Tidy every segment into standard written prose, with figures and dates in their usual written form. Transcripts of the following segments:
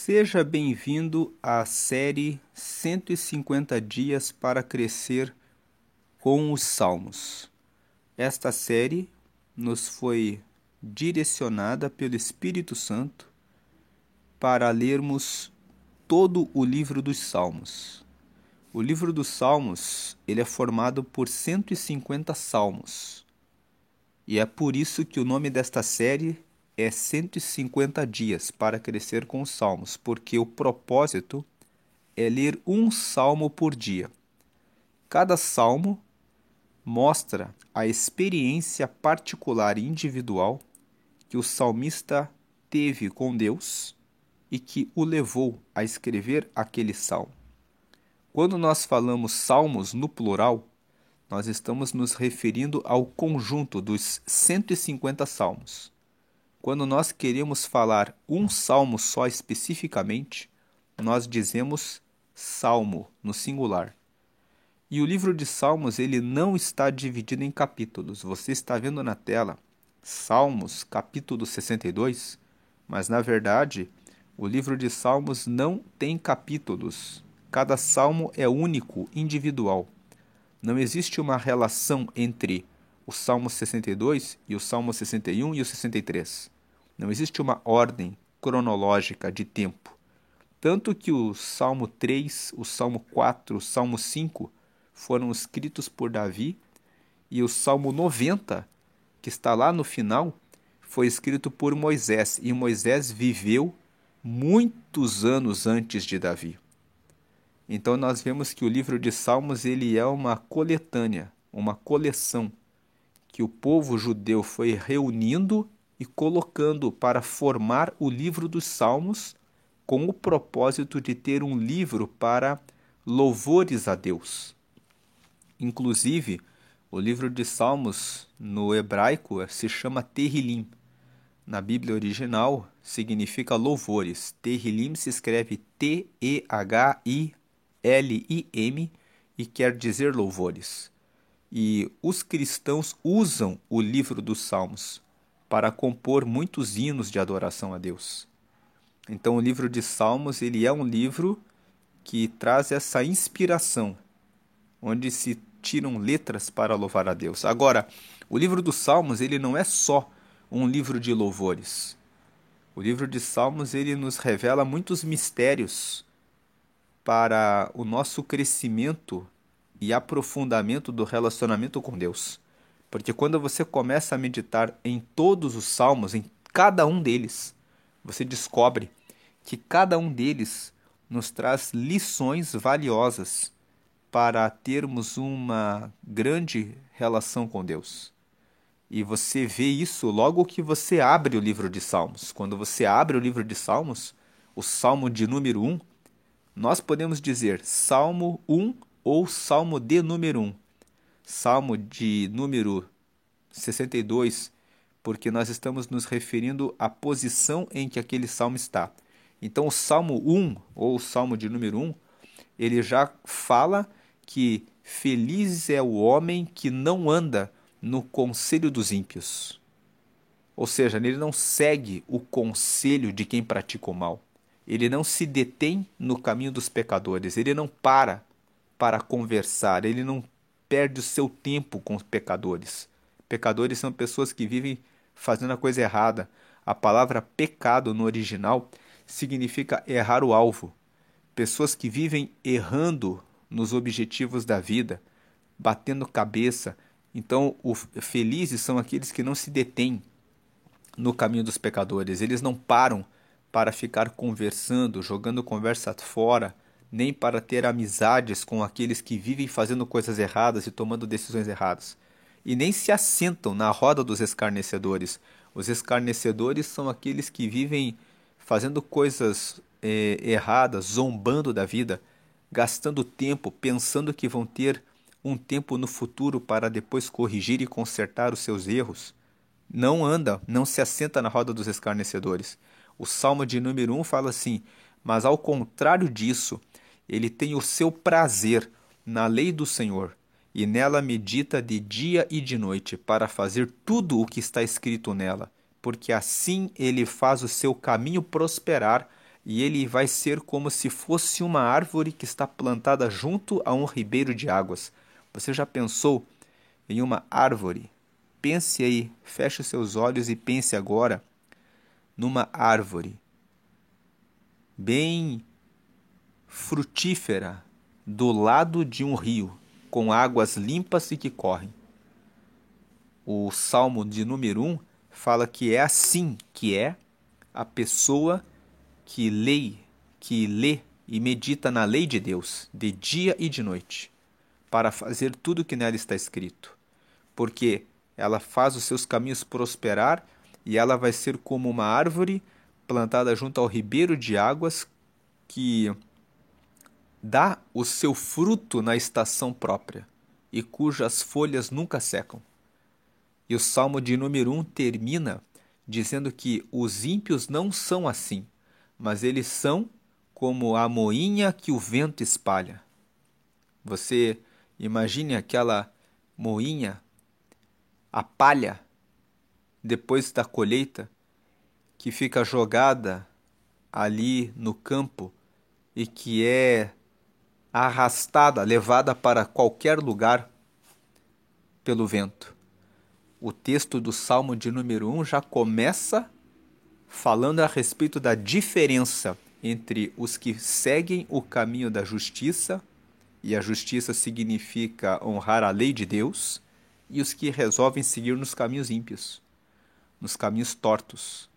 Seja bem-vindo à série 150 Dias para Crescer com os Salmos. Esta série nos foi direcionada pelo Espírito Santo para lermos todo o livro dos Salmos. O livro dos Salmos ele é formado por 150 salmos. E é por isso que o nome desta série é 150 dias para crescer com os salmos, porque o propósito é ler um salmo por dia. Cada salmo mostra a experiência particular e individual que o salmista teve com Deus e que o levou a escrever aquele salmo. Quando nós falamos salmos no plural, nós estamos nos referindo ao conjunto dos 150 salmos. Quando nós queremos falar um salmo só especificamente, nós dizemos salmo no singular. E o livro de Salmos ele não está dividido em capítulos. Você está vendo na tela Salmos, capítulo 62, mas na verdade o livro de Salmos não tem capítulos. Cada salmo é único, individual. Não existe uma relação entre o Salmo 62 e o Salmo 61 e o 63. Não existe uma ordem cronológica de tempo. Tanto que o Salmo 3, o Salmo 4, o Salmo 5 foram escritos por Davi e o Salmo 90, que está lá no final, foi escrito por Moisés. E Moisés viveu muitos anos antes de Davi. Então nós vemos que o livro de Salmos ele é uma coletânea, uma coleção que o povo judeu foi reunindo e colocando para formar o livro dos Salmos com o propósito de ter um livro para louvores a Deus. Inclusive, o livro de Salmos no hebraico se chama Tehillim. Na Bíblia original significa louvores. Tehillim se escreve Tehillim e quer dizer louvores. E os cristãos usam o livro dos Salmos para compor muitos hinos de adoração a Deus. Então o livro de Salmos ele é um livro que traz essa inspiração, onde se tiram letras para louvar a Deus. Agora, o livro dos Salmos ele não é só um livro de louvores. O livro de Salmos ele nos revela muitos mistérios para o nosso crescimento e aprofundamento do relacionamento com Deus. Porque quando você começa a meditar em todos os salmos, em cada um deles, você descobre que cada um deles nos traz lições valiosas para termos uma grande relação com Deus. E você vê isso logo que você abre o livro de Salmos. Quando você abre o livro de Salmos, o Salmo de número 1, nós podemos dizer Salmo 1 ou Salmo de número 1. Salmo de número 62, porque nós estamos nos referindo à posição em que aquele salmo está. Então o Salmo 1 ou o Salmo de número 1, ele já fala que feliz é o homem que não anda no conselho dos ímpios. Ou seja, ele não segue o conselho de quem pratica o mal. Ele não se detém no caminho dos pecadores, ele não para conversar, ele não perde o seu tempo com os pecadores. Pecadores são pessoas que vivem fazendo a coisa errada. A palavra pecado no original significa errar o alvo. Pessoas que vivem errando nos objetivos da vida, batendo cabeça. Então, felizes são aqueles que não se detêm no caminho dos pecadores. Eles não param para ficar conversando, jogando conversa fora, nem para ter amizades com aqueles que vivem fazendo coisas erradas e tomando decisões erradas. E nem se assentam na roda dos escarnecedores. Os escarnecedores são aqueles que vivem fazendo coisas erradas, zombando da vida, gastando tempo, pensando que vão ter um tempo no futuro para depois corrigir e consertar os seus erros. Não se assenta na roda dos escarnecedores. O Salmo de número 1 fala assim: mas ao contrário disso, ele tem o seu prazer na lei do Senhor, e nela medita de dia e de noite, para fazer tudo o que está escrito nela, porque assim ele faz o seu caminho prosperar, e ele vai ser como se fosse uma árvore que está plantada junto a um ribeiro de águas. Você já pensou em uma árvore? Pense aí, feche os seus olhos e pense agora numa árvore bem frutífera do lado de um rio, com águas limpas e que correm. O Salmo de número 1 fala que é assim que é a pessoa que lê e medita na lei de Deus, de dia e de noite, para fazer tudo o que nela está escrito. Porque ela faz os seus caminhos prosperar e ela vai ser como uma árvore plantada junto ao ribeiro de águas que dá o seu fruto na estação própria e cujas folhas nunca secam. E o Salmo de número 1 termina dizendo que os ímpios não são assim, mas eles são como a moinha que o vento espalha. Você imagine aquela moinha, a palha, depois da colheita, que fica jogada ali no campo e que é arrastada, levada para qualquer lugar pelo vento. O texto do Salmo de número 1 já começa falando a respeito da diferença entre os que seguem o caminho da justiça, e a justiça significa honrar a lei de Deus, e os que resolvem seguir nos caminhos ímpios, nos caminhos tortos.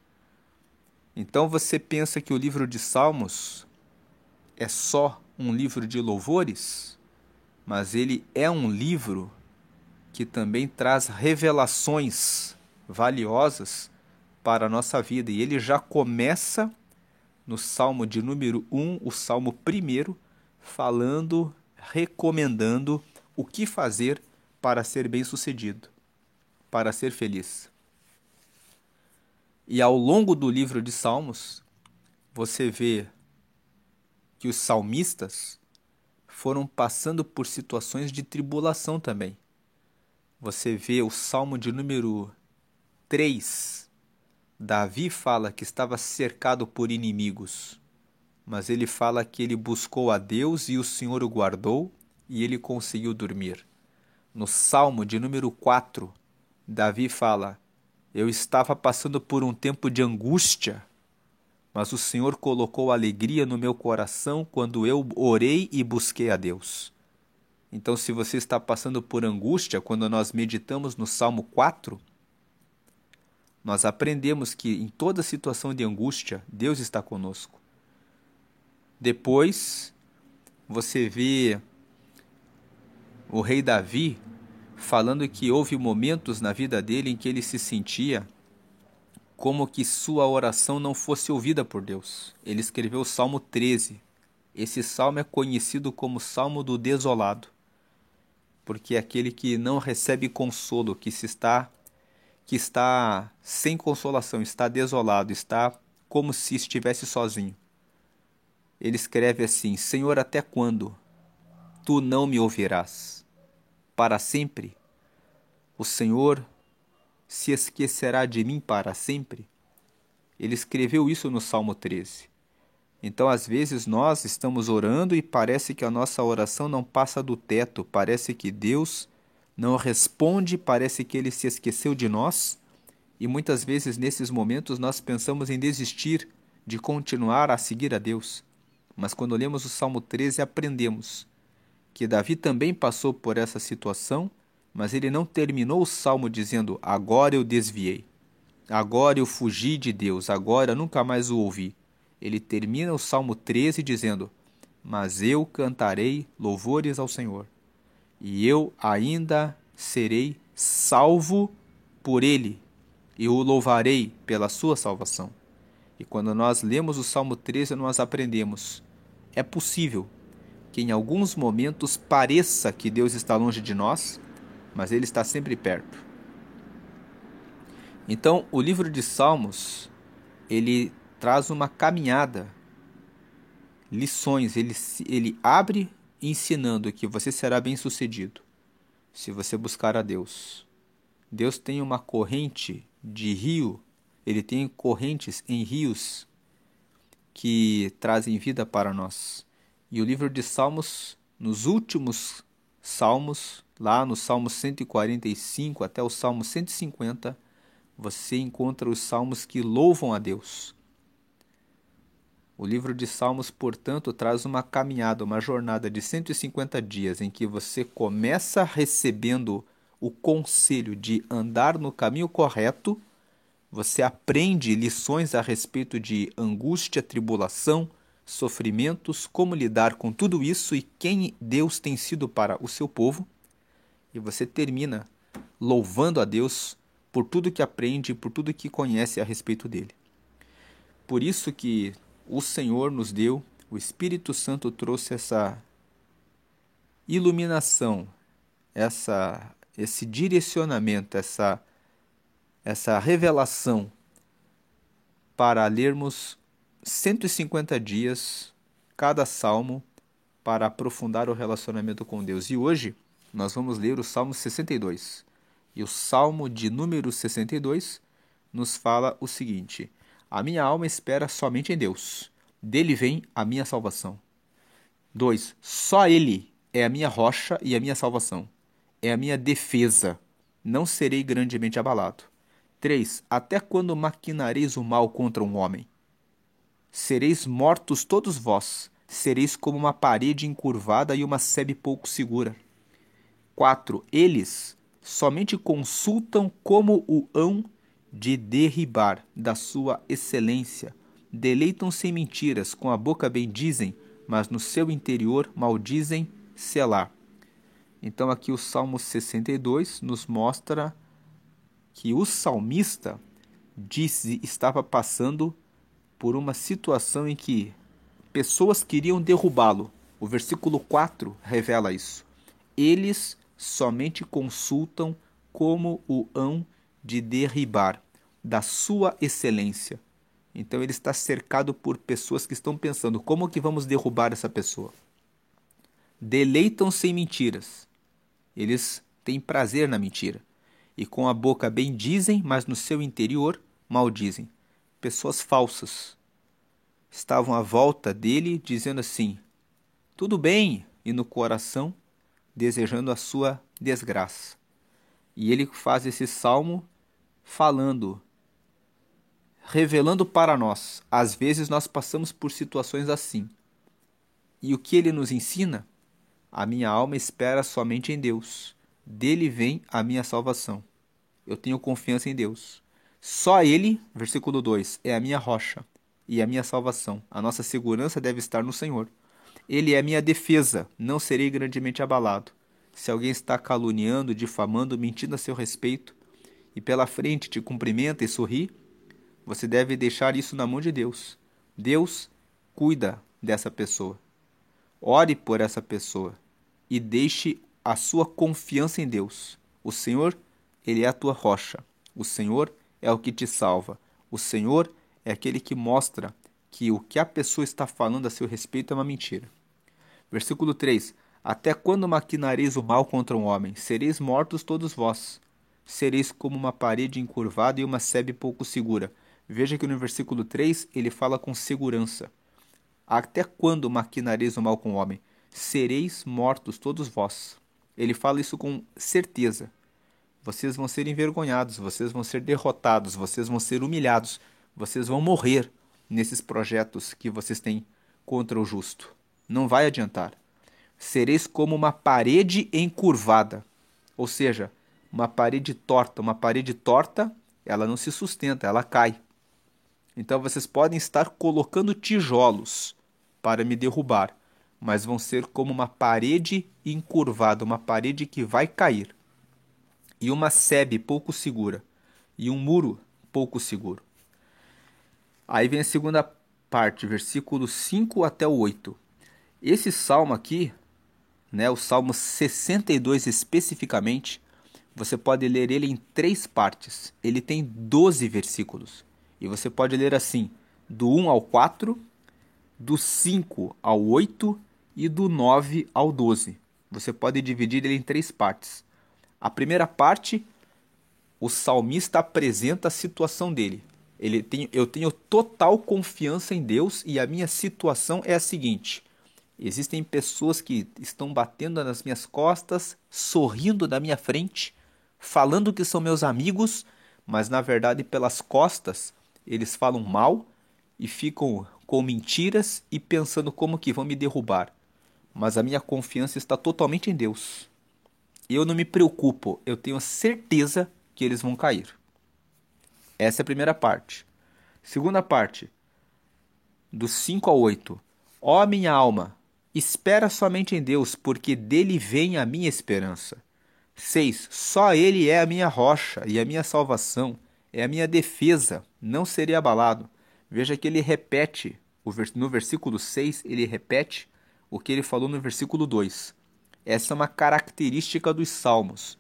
Então você pensa que o livro de Salmos é só um livro de louvores, mas ele é um livro que também traz revelações valiosas para a nossa vida. E ele já começa no Salmo de número 1, o Salmo primeiro, falando, recomendando o que fazer para ser bem-sucedido, para ser feliz. E ao longo do livro de Salmos, você vê que os salmistas foram passando por situações de tribulação também. Você vê o Salmo de número 3, Davi fala que estava cercado por inimigos, mas ele fala que ele buscou a Deus e o Senhor o guardou e ele conseguiu dormir. No Salmo de número 4, Davi fala: eu estava passando por um tempo de angústia, mas o Senhor colocou alegria no meu coração quando eu orei e busquei a Deus. Então, se você está passando por angústia, quando nós meditamos no Salmo 4, nós aprendemos que em toda situação de angústia, Deus está conosco. Depois, você vê o rei Davi falando que houve momentos na vida dele em que ele se sentia como que sua oração não fosse ouvida por Deus. Ele escreveu o Salmo 13. Esse salmo é conhecido como Salmo do Desolado, porque é aquele que não recebe consolo, que está sem consolação, está desolado, está como se estivesse sozinho. Ele escreve assim: Senhor, até quando? Tu não me ouvirás? Para sempre? O Senhor se esquecerá de mim para sempre? Ele escreveu isso no Salmo 13. Então, às vezes, nós estamos orando e parece que a nossa oração não passa do teto, parece que Deus não responde, parece que Ele se esqueceu de nós, e muitas vezes, nesses momentos, nós pensamos em desistir de continuar a seguir a Deus. Mas quando lemos o Salmo 13, aprendemos que Davi também passou por essa situação, mas ele não terminou o Salmo dizendo: agora eu desviei, agora eu fugi de Deus, agora nunca mais o ouvi. Ele termina o Salmo 13 dizendo: mas eu cantarei louvores ao Senhor, e eu ainda serei salvo por ele, e o louvarei pela sua salvação. E quando nós lemos o Salmo 13, nós aprendemos: é possível que em alguns momentos pareça que Deus está longe de nós, mas Ele está sempre perto. Então, o livro de Salmos, ele traz uma caminhada, lições, ele abre ensinando que você será bem-sucedido se você buscar a Deus. Deus tem uma corrente de rio, ele tem correntes em rios que trazem vida para nós. E o livro de Salmos, nos últimos Salmos, lá no Salmo 145 até o Salmo 150, você encontra os salmos que louvam a Deus. O livro de Salmos, portanto, traz uma caminhada, uma jornada de 150 dias em que você começa recebendo o conselho de andar no caminho correto, você aprende lições a respeito de angústia, tribulação, sofrimentos, como lidar com tudo isso e quem Deus tem sido para o seu povo, e você termina louvando a Deus por tudo que aprende, por tudo que conhece a respeito dele. Por isso que o Senhor nos deu, o Espírito Santo trouxe essa iluminação, esse direcionamento, essa revelação para lermos 150 dias cada salmo para aprofundar o relacionamento com Deus. E hoje nós vamos ler o Salmo 62. E o Salmo de número 62 nos fala o seguinte: a minha alma espera somente em Deus, dele vem a minha salvação. 2. Só ele é a minha rocha e a minha salvação. É a minha defesa, não serei grandemente abalado. 3. Até quando maquinareis o mal contra um homem? Sereis mortos todos vós, sereis como uma parede encurvada e uma sebe pouco segura. 4. Eles somente consultam como o hão de derribar da sua excelência. Deleitam-se em mentiras, com a boca bendizem, mas no seu interior maldizem Selá. Então aqui o Salmo 62 nos mostra que o salmista estava passando por uma situação em que pessoas queriam derrubá-lo. O versículo 4 revela isso. Eles somente consultam como o hão de derribar da sua excelência. Então ele está cercado por pessoas que estão pensando, como que vamos derrubar essa pessoa? Deleitam-se em mentiras. Eles têm prazer na mentira. E com a boca bendizem, mas no seu interior maldizem. Pessoas falsas estavam à volta dele dizendo assim, tudo bem, e no coração desejando a sua desgraça. E ele faz esse salmo falando, revelando para nós. Às vezes nós passamos por situações assim. E o que ele nos ensina? A minha alma espera somente em Deus. Dele vem a minha salvação. Eu tenho confiança em Deus. Só Ele, versículo 2, é a minha rocha e a minha salvação. A nossa segurança deve estar no Senhor. Ele é a minha defesa, não serei grandemente abalado. Se alguém está caluniando, difamando, mentindo a seu respeito, e pela frente te cumprimenta e sorri, você deve deixar isso na mão de Deus. Deus cuida dessa pessoa. Ore por essa pessoa e deixe a sua confiança em Deus. O Senhor, Ele é a tua rocha. O Senhor é o que te salva. O Senhor é aquele que mostra que o que a pessoa está falando a seu respeito é uma mentira. Versículo 3. Até quando maquinareis o mal contra um homem? Sereis mortos todos vós. Sereis como uma parede encurvada e uma sebe pouco segura. Veja que no versículo 3 ele fala com segurança. Até quando maquinareis o mal com o homem? Sereis mortos todos vós. Ele fala isso com certeza. Vocês vão ser envergonhados, vocês vão ser derrotados, vocês vão ser humilhados, vocês vão morrer nesses projetos que vocês têm contra o justo. Não vai adiantar. Sereis como uma parede encurvada, ou seja, uma parede torta. Uma parede torta, ela não se sustenta, ela cai. Então vocês podem estar colocando tijolos para me derrubar, mas vão ser como uma parede encurvada, uma parede que vai cair. E uma sebe pouco segura, e um muro pouco seguro. Aí vem a segunda parte, versículos 5 até o 8. Esse salmo aqui, o Salmo 62 especificamente, você pode ler ele em 3 partes. Ele tem 12 versículos. E você pode ler assim, do 1 ao 4, do 5 ao 8 e do 9 ao 12. Você pode dividir ele em 3 partes. A primeira parte, o salmista apresenta a situação dele. Eu tenho total confiança em Deus e a minha situação é a seguinte: existem pessoas que estão batendo nas minhas costas, sorrindo na minha frente, falando que são meus amigos, mas na verdade pelas costas eles falam mal e ficam com mentiras e pensando como que vão me derrubar. Mas a minha confiança está totalmente em Deus. Eu não me preocupo, eu tenho certeza que eles vão cair. Essa é a primeira parte. Segunda parte, do 5 ao 8. Ó minha alma, espera somente em Deus, porque dele vem a minha esperança. 6. Só ele é a minha rocha e a minha salvação, é a minha defesa, não serei abalado. Veja que ele repete, no versículo 6, ele repete o que ele falou no versículo 2. Essa é uma característica dos salmos.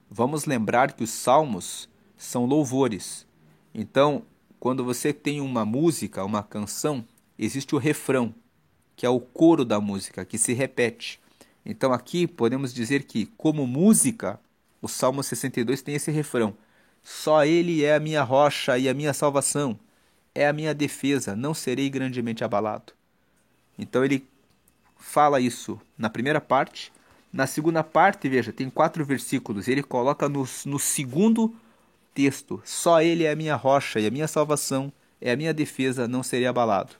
Vamos lembrar que os salmos são louvores. Então, quando você tem uma música, uma canção, existe o refrão, que é o coro da música, que se repete. Então aqui podemos dizer que, como música, o Salmo 62 tem esse refrão. Só ele é a minha rocha e a minha salvação, é a minha defesa, não serei grandemente abalado. Então ele fala isso na primeira parte. Na segunda parte, veja, tem 4 versículos. Ele coloca no segundo texto: só ele é a minha rocha e a minha salvação, é a minha defesa, não serei abalado.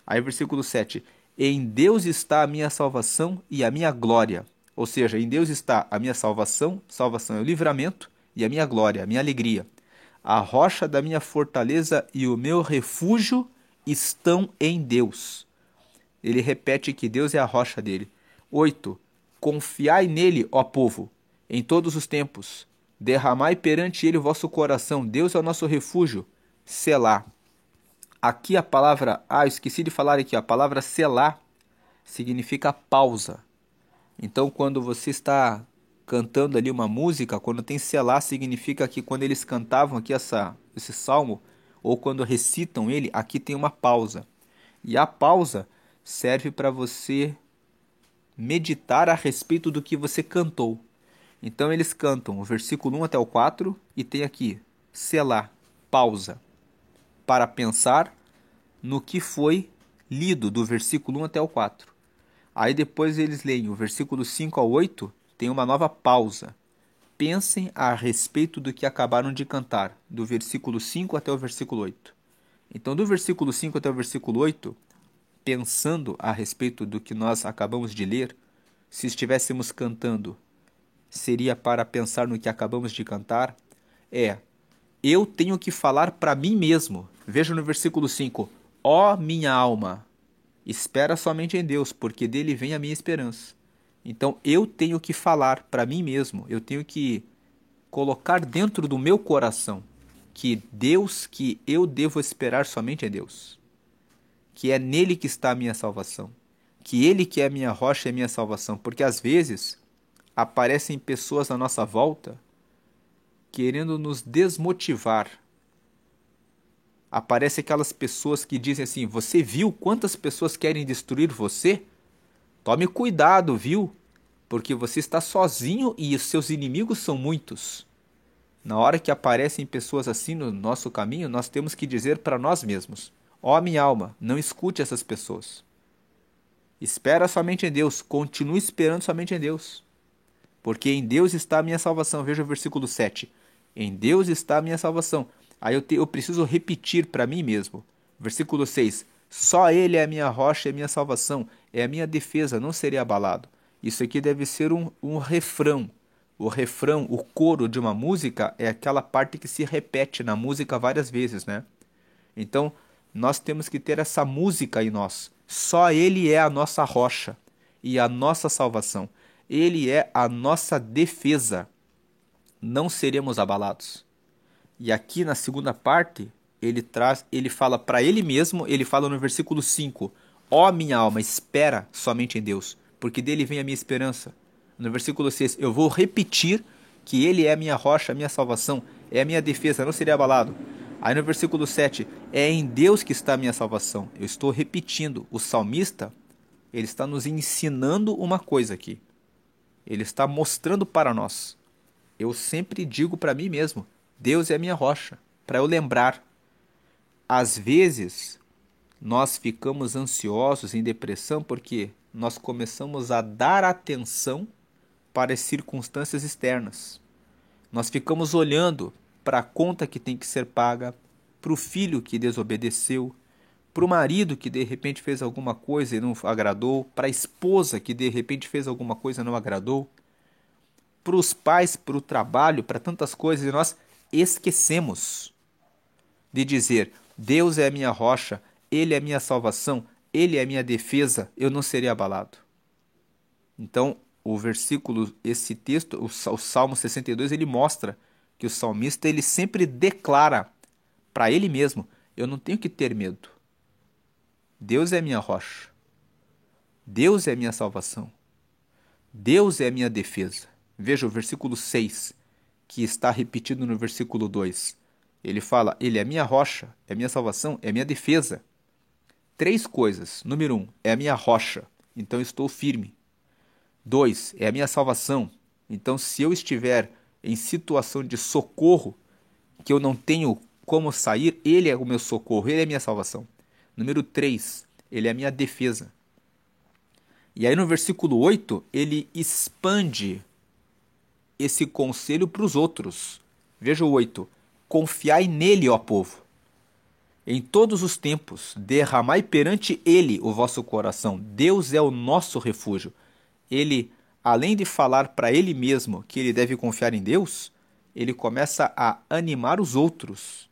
Aí versículo 7: em Deus está a minha salvação e a minha glória. Ou seja, em Deus está a minha salvação, salvação é o livramento, e a minha glória, a minha alegria. A rocha da minha fortaleza e o meu refúgio estão em Deus. Ele repete que Deus é a rocha dele. 8. Confiai nele, ó povo, em todos os tempos. Derramai perante ele o vosso coração. Deus é o nosso refúgio. Selá. Aqui a palavra, eu esqueci de falar aqui, a palavra selá significa pausa. Então, quando você está cantando ali uma música, quando tem selá, significa que quando eles cantavam aqui esse salmo, ou quando recitam ele, aqui tem uma pausa. E a pausa serve para você meditar a respeito do que você cantou. Então, eles cantam o versículo 1 até o 4 e tem aqui, selá, pausa, para pensar no que foi lido do versículo 1 até o 4. Aí depois eles leem o versículo 5 ao 8, tem uma nova pausa. Pensem a respeito do que acabaram de cantar, do versículo 5 até o versículo 8. Então, do versículo 5 até o versículo 8, pensando a respeito do que nós acabamos de ler, se estivéssemos cantando, seria para pensar no que acabamos de cantar, eu tenho que falar para mim mesmo. Veja no versículo 5, ó minha alma, espera somente em Deus, porque dele vem a minha esperança. Então eu tenho que falar para mim mesmo, eu tenho que colocar dentro do meu coração que eu devo esperar somente em Deus. Que é nele que está a minha salvação. Que ele que é a minha rocha e a minha salvação. Porque às vezes aparecem pessoas à nossa volta querendo nos desmotivar. Aparecem aquelas pessoas que dizem assim: você viu quantas pessoas querem destruir você? Tome cuidado, viu? Porque você está sozinho e os seus inimigos são muitos. Na hora que aparecem pessoas assim no nosso caminho, nós temos que dizer para nós mesmos: ó minha alma, não escute essas pessoas. Espera somente em Deus, continue esperando somente em Deus. Porque em Deus está a minha salvação. Veja o versículo 7. Em Deus está a minha salvação. Aí eu preciso repetir para mim mesmo. Versículo 6. Só ele é a minha rocha e a minha salvação. É a minha defesa, não serei abalado. Isso aqui deve ser um refrão. O refrão, o coro de uma música é aquela parte que se repete na música várias vezes, né? Então, nós temos que ter essa música em nós. Só ele é a nossa rocha e a nossa salvação. Ele é a nossa defesa. Não seremos abalados. E aqui na segunda parte, ele fala para ele mesmo, ele fala no versículo 5: ó minha alma, espera somente em Deus, porque dele vem a minha esperança. No versículo 6, eu vou repetir que ele é a minha rocha, a minha salvação, é a minha defesa, não serei abalado. Aí no versículo 7, é em Deus que está a minha salvação. Eu estou repetindo, o salmista, ele está nos ensinando uma coisa aqui. Ele está mostrando para nós. Eu sempre digo para mim mesmo: Deus é a minha rocha, para eu lembrar. às vezes, nós ficamos ansiosos, em depressão, porque nós começamos a dar atenção para as circunstâncias externas. Nós ficamos olhando para a conta que tem que ser paga, para o filho que desobedeceu, para o marido que de repente fez alguma coisa e não agradou, para a esposa que de repente fez alguma coisa e não agradou, para os pais, para o trabalho, para tantas coisas, e nós esquecemos de dizer: Deus é a minha rocha, Ele é a minha salvação, Ele é a minha defesa, eu não serei abalado. Então, o versículo, esse texto, o Salmo 62, ele mostra que o salmista ele sempre declara para ele mesmo: eu não tenho que ter medo. Deus é minha rocha. Deus é minha salvação. Deus é minha defesa. Veja o versículo 6, que está repetido no versículo 2. Ele fala: Ele é minha rocha, é minha salvação, é minha defesa. 3 coisas. Número 1, é a minha rocha, então eu estou firme. 2, é a minha salvação. Então, se eu estiver em situação de socorro, que eu não tenho como sair, Ele é o meu socorro, Ele é a minha salvação. Número 3, Ele é a minha defesa. E aí no versículo 8, ele expande esse conselho para os outros. Veja o 8. Confiai nele, ó povo. Em todos os tempos, derramai perante ele o vosso coração. Deus é o nosso refúgio. Ele, além de falar para ele mesmo que ele deve confiar em Deus, ele começa a animar os outros.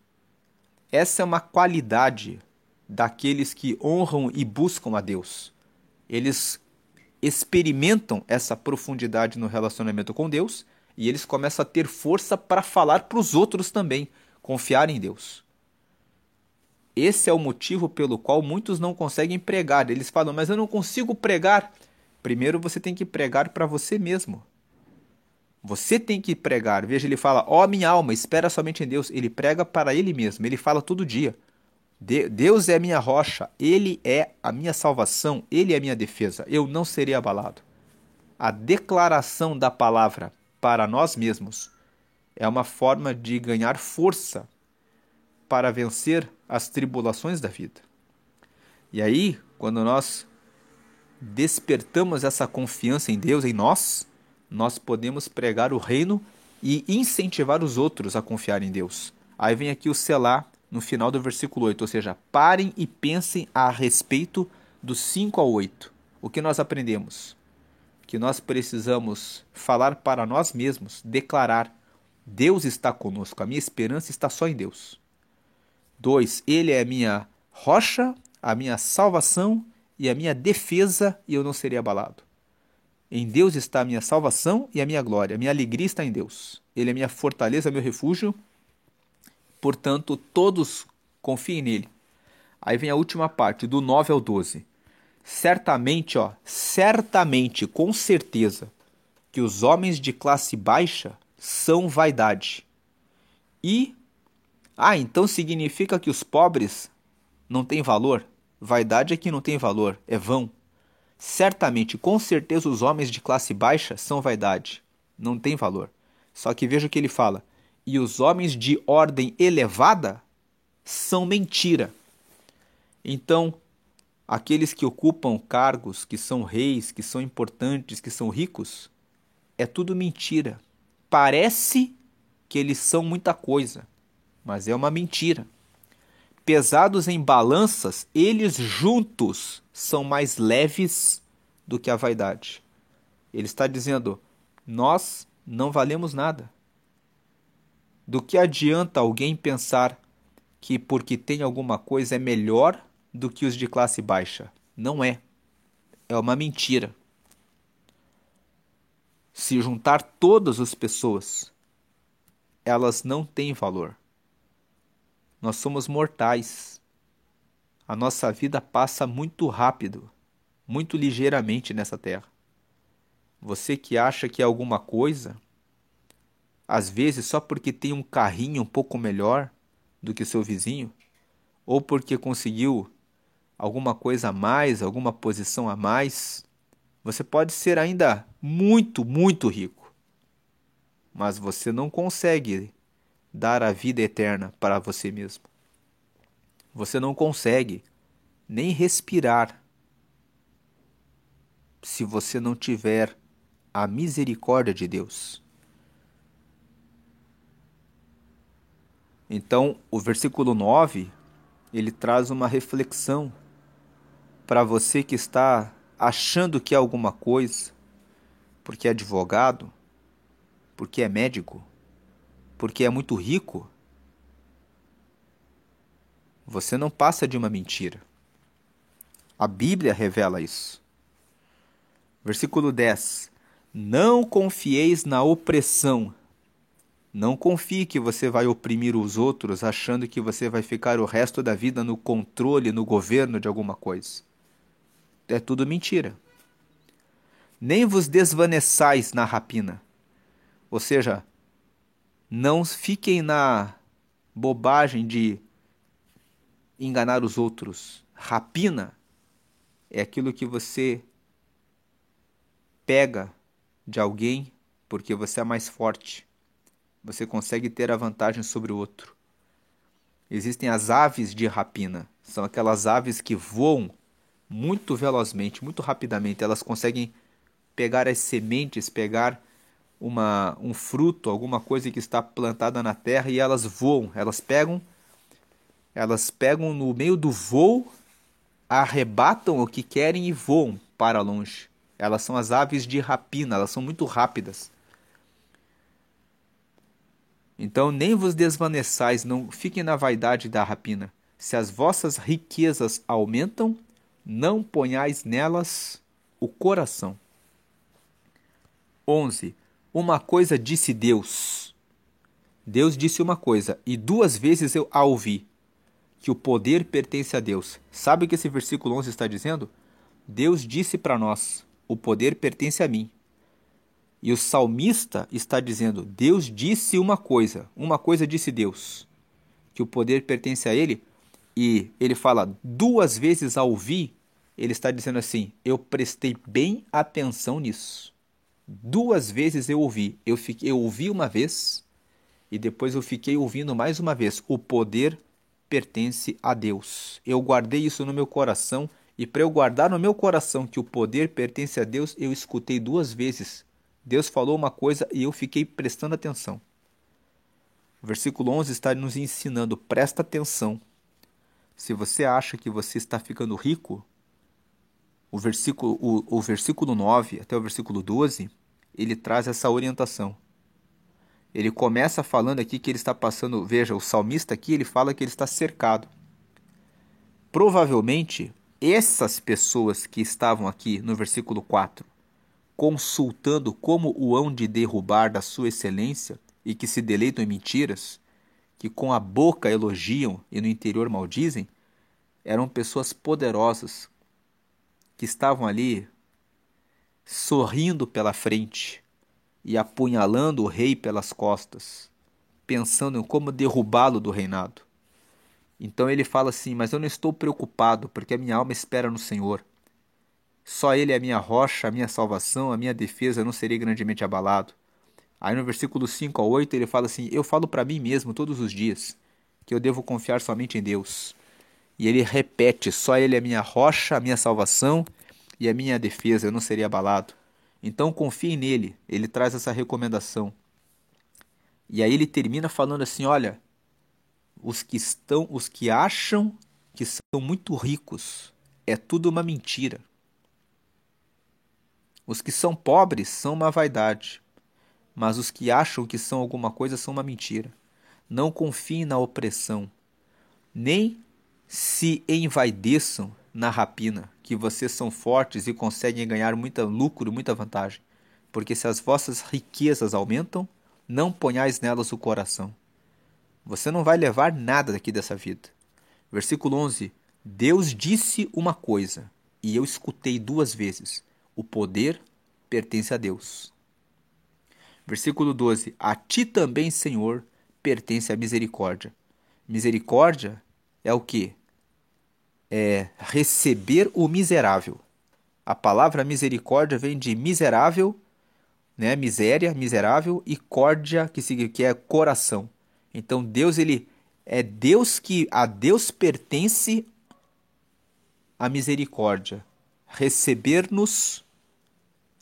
Essa é uma qualidade daqueles que honram e buscam a Deus. Eles experimentam essa profundidade no relacionamento com Deus e eles começam a ter força para falar para os outros também, confiar em Deus. Esse é o motivo pelo qual muitos não conseguem pregar. Eles falam: mas eu não consigo pregar. Primeiro você tem que pregar para você mesmo. Você tem que pregar. Veja, ele fala: ó minha alma, espera somente em Deus. Ele prega para ele mesmo, ele fala todo dia. Deus é a minha rocha, Ele é a minha salvação, Ele é a minha defesa, eu não serei abalado. A declaração da palavra para nós mesmos é uma forma de ganhar força para vencer as tribulações da vida. E aí, quando nós despertamos essa confiança em Deus, em nós podemos pregar o reino e incentivar os outros a confiar em Deus. Aí vem aqui o selá no final do versículo 8, ou seja, parem e pensem a respeito dos 5 ao 8. O que nós aprendemos? Que nós precisamos falar para nós mesmos, declarar: Deus está conosco, a minha esperança está só em Deus. 2, Ele é a minha rocha, a minha salvação e a minha defesa, e eu não serei abalado. Em Deus está a minha salvação e a minha glória, a minha alegria está em Deus. Ele é minha fortaleza, meu refúgio. Portanto, todos confiem nele. Aí vem a última parte, do 9 ao 12. Certamente, com certeza, que os homens de classe baixa são vaidade. Então significa que os pobres não têm valor? Vaidade é que não tem valor, é vão. Certamente, com certeza, os homens de classe baixa são vaidade, não tem valor. Só que veja o que ele fala: e os homens de ordem elevada são mentira. Então, aqueles que ocupam cargos, que são reis, que são importantes, que são ricos, é tudo mentira. Parece que eles são muita coisa, mas é uma mentira. Pesados em balanças, eles juntos são mais leves do que a vaidade. Ele está dizendo: nós não valemos nada. Do que adianta alguém pensar que porque tem alguma coisa é melhor do que os de classe baixa? Não é. É uma mentira. Se juntar todas as pessoas, elas não têm valor. Nós somos mortais. A nossa vida passa muito rápido, muito ligeiramente nessa terra. Você que acha que é alguma coisa, às vezes só porque tem um carrinho um pouco melhor do que seu vizinho, ou porque conseguiu alguma coisa a mais, alguma posição a mais, você pode ser ainda muito, muito rico. Mas você não consegue dar a vida eterna para você mesmo. Você não consegue nem respirar se você não tiver a misericórdia de Deus. Então, o versículo 9, ele traz uma reflexão para você que está achando que é alguma coisa, porque é advogado, porque é médico, porque é muito rico. Você não passa de uma mentira. A Bíblia revela isso. Versículo 10. Não confieis na opressão. Não confie que você vai oprimir os outros achando que você vai ficar o resto da vida no controle, no governo de alguma coisa. É tudo mentira. Nem vos desvaneçais na rapina. Ou seja, não fiquem na bobagem de enganar os outros. Rapina é aquilo que você pega de alguém porque você é mais forte. Você consegue ter a vantagem sobre o outro. Existem as aves de rapina. São aquelas aves que voam muito velozmente, muito rapidamente. Elas conseguem pegar as sementes, pegar um fruto, alguma coisa que está plantada na terra e elas voam. Elas pegam no meio do voo, arrebatam o que querem e voam para longe. Elas são as aves de rapina, elas são muito rápidas. Então nem vos desvaneçais, não fiquem na vaidade da rapina. Se as vossas riquezas aumentam, não ponhais nelas o coração. 11. Uma coisa disse Deus. Deus disse uma coisa, e 2 vezes eu a ouvi, que o poder pertence a Deus. Sabe o que esse versículo 11 está dizendo? Deus disse para nós, o poder pertence a mim. E o salmista está dizendo, Deus disse uma coisa disse Deus, que o poder pertence a ele, e ele fala 2 vezes a ouvir, ele está dizendo assim, eu prestei bem atenção nisso. 2 vezes eu ouvi, eu ouvi uma vez, e depois eu fiquei ouvindo mais uma vez, o poder pertence a Deus. Eu guardei isso no meu coração, e para eu guardar no meu coração que o poder pertence a Deus, eu escutei 2 vezes. Deus falou uma coisa e eu fiquei prestando atenção. O versículo 11 está nos ensinando, presta atenção. Se você acha que você está ficando rico, o versículo 9 até o versículo 12, ele traz essa orientação. Ele começa falando aqui que ele está passando, veja, o salmista aqui, ele fala que ele está cercado. Provavelmente, essas pessoas que estavam aqui no versículo 4, consultando como o hão de derrubar da sua excelência e que se deleitam em mentiras, que com a boca elogiam e no interior maldizem, eram pessoas poderosas que estavam ali sorrindo pela frente e apunhalando o rei pelas costas, pensando em como derrubá-lo do reinado. Então ele fala assim, mas eu não estou preocupado, porque a minha alma espera no Senhor. Só Ele é a minha rocha, a minha salvação, a minha defesa, eu não serei grandemente abalado. Aí no versículo 5 a 8 ele fala assim, eu falo para mim mesmo todos os dias, que eu devo confiar somente em Deus. E ele repete, só Ele é a minha rocha, a minha salvação e a minha defesa, eu não serei abalado. Então confiem nele, ele traz essa recomendação. E aí ele termina falando assim, olha, os que acham que são muito ricos, é tudo uma mentira. Os que são pobres são uma vaidade, mas os que acham que são alguma coisa são uma mentira. Não confiem na opressão, nem se envaideçam na rapina, que vocês são fortes e conseguem ganhar muito lucro, muita vantagem. Porque se as vossas riquezas aumentam, não ponhais nelas o coração. Você não vai levar nada daqui dessa vida. Versículo 11. Deus disse uma coisa, e eu escutei 2 vezes. O poder pertence a Deus. Versículo 12. A ti também, Senhor, pertence a misericórdia. Misericórdia é o quê? É receber o miserável. A palavra misericórdia vem de miserável, né? Miséria, miserável, e córdia, que é coração. Então Deus ele A Deus pertence a misericórdia, receber-nos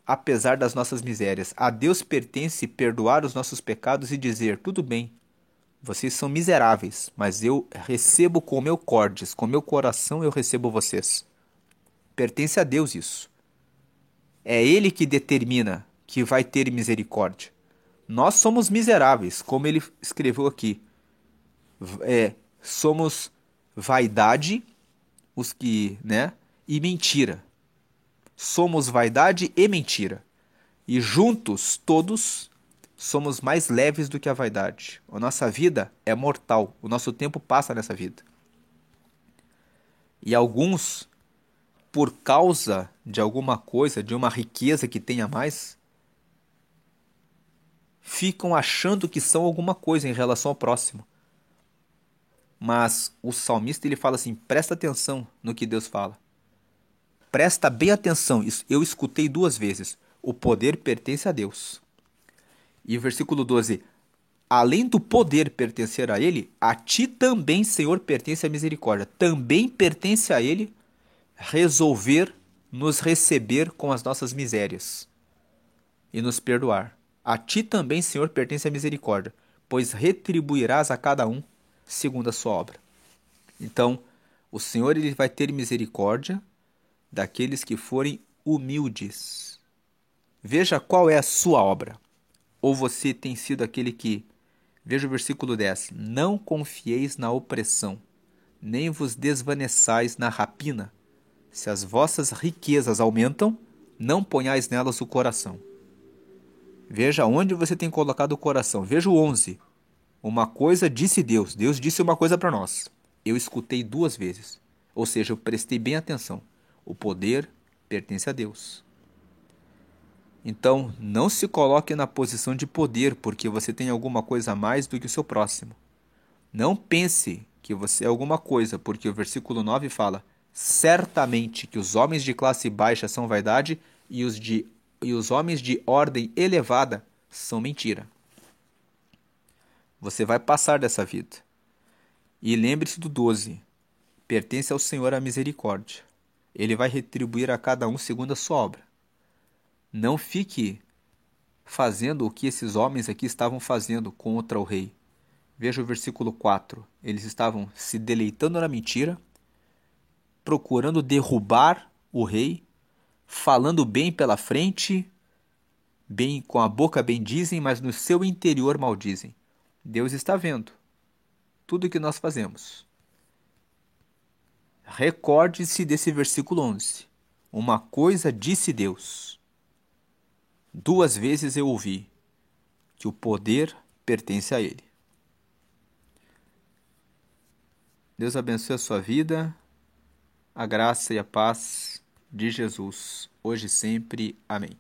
apesar das nossas misérias. A Deus pertence perdoar os nossos pecados e dizer: tudo bem, vocês são miseráveis, mas eu recebo com o meu cordes, com o meu coração eu recebo vocês. Pertence a Deus isso. É Ele que determina que vai ter misericórdia. Nós somos miseráveis, como ele escreveu aqui. Somos vaidade, os que, né? E mentira. Somos vaidade e mentira. E juntos, todos, somos mais leves do que a vaidade. A nossa vida é mortal. O nosso tempo passa nessa vida. E alguns, por causa de alguma coisa, de uma riqueza que tenha mais, ficam achando que são alguma coisa em relação ao próximo. Mas o salmista ele fala assim: presta atenção no que Deus fala. Presta bem atenção. Eu escutei 2 vezes. O poder pertence a Deus. E o versículo 12: além do poder pertencer a Ele, a ti também, Senhor, pertence a misericórdia. Também pertence a Ele nos receber com as nossas misérias e nos perdoar. A ti também, Senhor, pertence a misericórdia, pois retribuirás a cada um segundo a sua obra. Então, o Senhor ele vai ter misericórdia daqueles que forem humildes. Veja qual é a sua obra. Ou você tem sido aquele que... Veja o versículo 10. Não confieis na opressão, nem vos desvaneçais na rapina. Se as vossas riquezas aumentam, não ponhais nelas o coração. Veja onde você tem colocado o coração. Veja o 11. Uma coisa disse Deus. Deus disse uma coisa para nós. Eu escutei 2 vezes. Ou seja, eu prestei bem atenção. O poder pertence a Deus. Então, não se coloque na posição de poder porque você tem alguma coisa a mais do que o seu próximo. Não pense que você é alguma coisa, porque o versículo 9 fala: certamente que os homens de classe baixa são vaidade e os homens de ordem elevada são mentira. Você vai passar dessa vida. E lembre-se do 12. Pertence ao Senhor a misericórdia. Ele vai retribuir a cada um segundo a sua obra. Não fique fazendo o que esses homens aqui estavam fazendo contra o rei. Veja o versículo 4. Eles estavam se deleitando na mentira, procurando derrubar o rei, falando bem pela frente, bem com a boca bem dizem, mas no seu interior maldizem. Deus está vendo tudo o que nós fazemos. Recorde-se desse versículo 11. Uma coisa disse Deus. 2 vezes eu ouvi que o poder pertence a Ele. Deus abençoe a sua vida, a graça e a paz de Jesus, hoje e sempre. Amém.